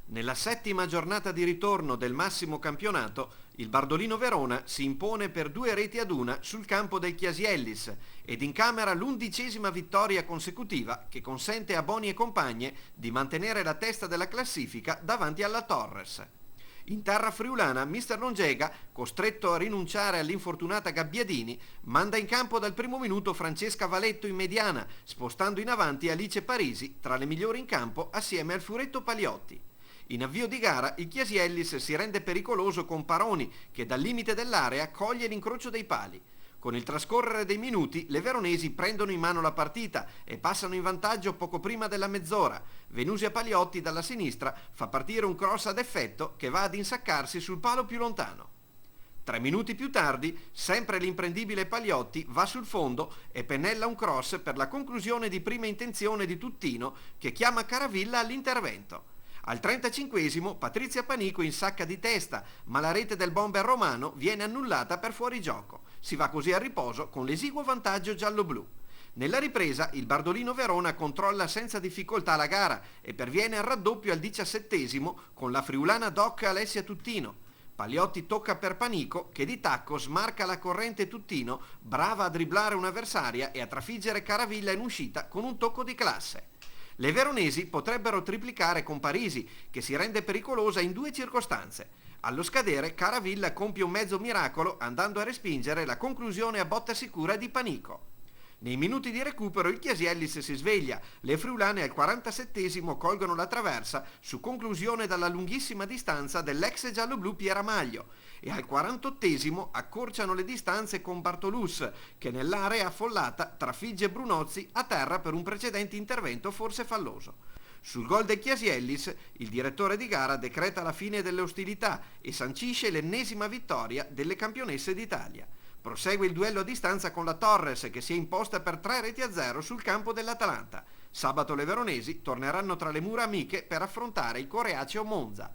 Nella settima giornata di ritorno del massimo campionato, il Bardolino Verona si impone per 2-1 sul campo del Chiasiellis ed incamera l'11ª vittoria consecutiva che consente a Boni e compagne di mantenere la testa della classifica davanti alla Torres. In terra friulana, mister Longega, costretto a rinunciare all'infortunata Gabbiadini, manda in campo dal primo minuto Francesca Valetto in mediana, spostando in avanti Alice Parisi tra le migliori in campo assieme al furetto Paliotti. In avvio di gara il Chiasiellis si rende pericoloso con Paroni che dal limite dell'area coglie l'incrocio dei pali. Con il trascorrere dei minuti le veronesi prendono in mano la partita e passano in vantaggio poco prima della mezz'ora. Venusia Paliotti dalla sinistra fa partire un cross ad effetto che va ad insaccarsi sul palo più lontano. 3 minuti più tardi, sempre l'imprendibile Paliotti va sul fondo e pennella un cross per la conclusione di prima intenzione di Tuttino che chiama Caravilla all'intervento. Al 35esimo Patrizia Panico insacca di testa, ma la rete del bomber romano viene annullata per fuorigioco. Si va così a riposo con l'esiguo vantaggio giallo-blu. Nella ripresa il Bardolino Verona controlla senza difficoltà la gara e perviene al raddoppio al 17esimo con la friulana doc Alessia Tuttino. Paliotti tocca per Panico che di tacco smarca la corrente Tuttino, brava a dribblare un'avversaria e a trafiggere Caravilla in uscita con un tocco di classe. Le veronesi potrebbero triplicare con Parisi, che si rende pericolosa in 2 circostanze. Allo scadere, Caravilla compie un mezzo miracolo andando a respingere la conclusione a botta sicura di Panico. Nei minuti di recupero il Chiasiellis si sveglia, le friulane al 47esimo colgono la traversa su conclusione dalla lunghissima distanza dell'ex giallo-blu Pieramaglio e al 48esimo accorciano le distanze con Bartolus che nell'area affollata trafigge Brunozzi a terra per un precedente intervento forse falloso. Sul gol del Chiasiellis il direttore di gara decreta la fine delle ostilità e sancisce l'ennesima vittoria delle campionesse d'Italia. Prosegue il duello a distanza con la Torres che si è imposta per 3-0 sul campo dell'Atalanta. Sabato le veronesi torneranno tra le mura amiche per affrontare il coreaceo Monza.